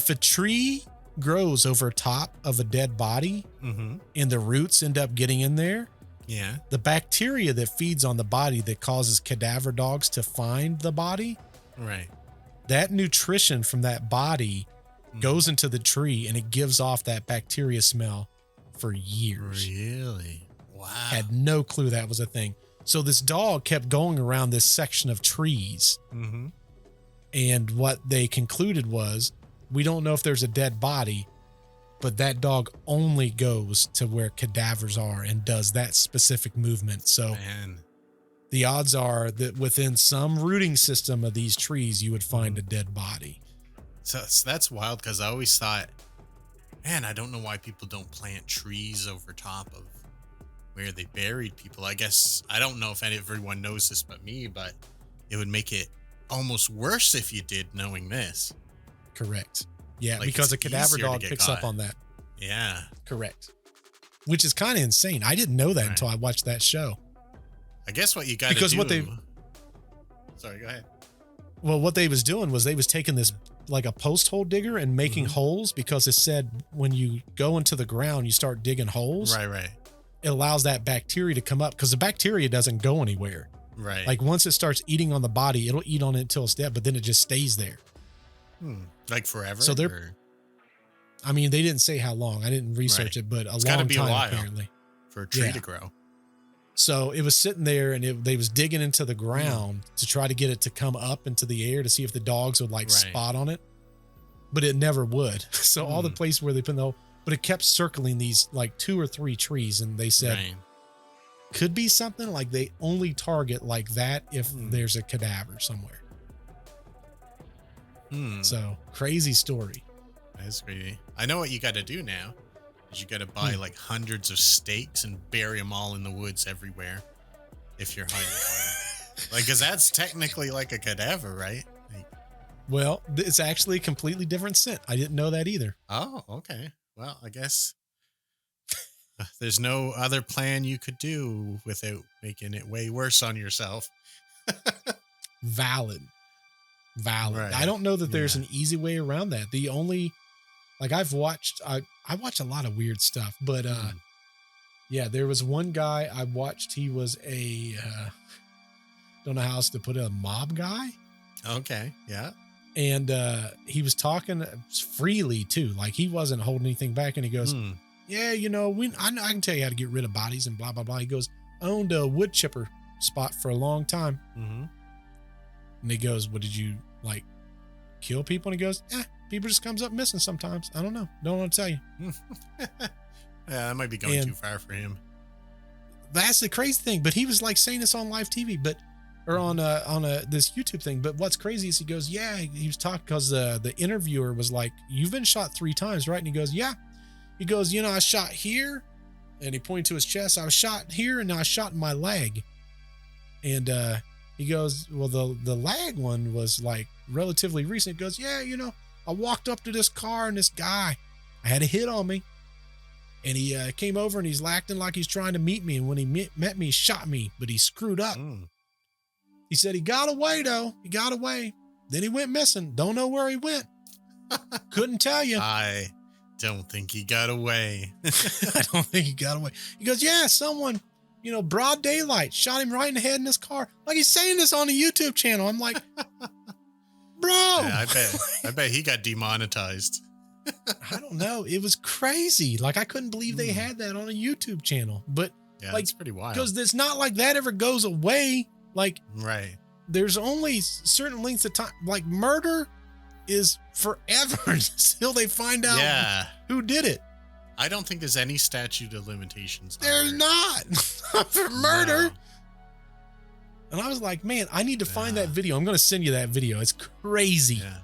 If a tree grows over top of a dead body and the roots end up getting in there, the bacteria that feeds on the body that causes cadaver dogs to find the body, that nutrition from that body goes into the tree and it gives off that bacteria smell for years. Really? Wow. Had no clue that was a thing. So this dog kept going around this section of trees. And what they concluded was, we don't know if there's a dead body, but that dog only goes to where cadavers are and does that specific movement. So the odds are that within some rooting system of these trees, you would find a dead body. So that's wild, because I always thought, man, I don't know why people don't plant trees over top of where they buried people. I guess, I don't know if everyone knows this but me, but it would make it almost worse if you did, knowing this. Correct. Yeah, Like, because a it's cadaver easier to dog get picks caught. up on that. Yeah. Correct. Which is kind of insane. I didn't know that until I watched that show. I guess what you got to do... Because what they... Sorry, go ahead. Well, what they was doing was they was taking this like a post hole digger and making holes, because it said when you go into the ground, you start digging holes. Right. It allows that bacteria to come up, because the bacteria doesn't go anywhere. Right. Like once it starts eating on the body, it'll eat on it until it's dead, but then it just stays there. Like forever? So I mean, they didn't say how long. I didn't research it, but It's long gotta be time a while apparently. For a tree to grow. So it was sitting there and they was digging into the ground to try to get it to come up into the air to see if the dogs would like spot on it, but it never would. So all the place where they put the hole, but it kept circling these like 2 or 3 trees. And they said, could be something like they only target like that if there's a cadaver somewhere. So crazy story. That's crazy. I know what you got to do now. Is you got to buy like hundreds of stakes and bury them all in the woods everywhere. If you're hunting for them. Like, cause that's technically like a cadaver, right? Like, well, it's actually a completely different scent. I didn't know that either. Oh, okay. Well, I guess there's no other plan you could do without making it way worse on yourself. Valid. Right. I don't know that there's an easy way around that. The only, like I watch a lot of weird stuff, but yeah, there was one guy I watched. He was a, don't know how else to put it, a mob guy. Okay. Yeah. And he was talking freely too. Like he wasn't holding anything back. And he goes, yeah, you know, I can tell you how to get rid of bodies and blah, blah, blah. He goes, I owned a wood chipper spot for a long time. And he goes, what, did you like kill people? And he goes, people just comes up missing sometimes. I don't know. Don't want to tell you. Yeah, that might be going too far for him. That's the crazy thing. But he was like saying this on live TV, or on this YouTube thing. But what's crazy is he goes, yeah, he was talking because the interviewer was like, you've been shot 3 times, right? And he goes, yeah. He goes, you know, I shot here, and he pointed to his chest. I was shot here, and I shot in my leg. And he goes, well, the lag one was like relatively recent. He goes, yeah, you know, I walked up to this car and this guy, I had a hit on me. And he came over and he's acting like he's trying to meet me. And when he met me, he shot me, but he screwed up. He said he got away, though. He got away. Then he went missing. Don't know where he went. Couldn't tell you. I don't think he got away. I don't think he got away. He goes, yeah, someone, you know, broad daylight, shot him right in the head in his car. Like he's saying this on a YouTube channel. I'm like, bro. Yeah, I bet he got demonetized. I don't know. It was crazy. Like I couldn't believe they had that on a YouTube channel. But yeah, like, it's pretty wild. Because it's not like that ever goes away. Like, right. There's only certain lengths of time. Like murder is forever until they find out who did it. I don't think there's any statute of limitations. There's not for murder. No. And I was like, man, I need to find that video. I'm going to send you that video. It's crazy. Yeah.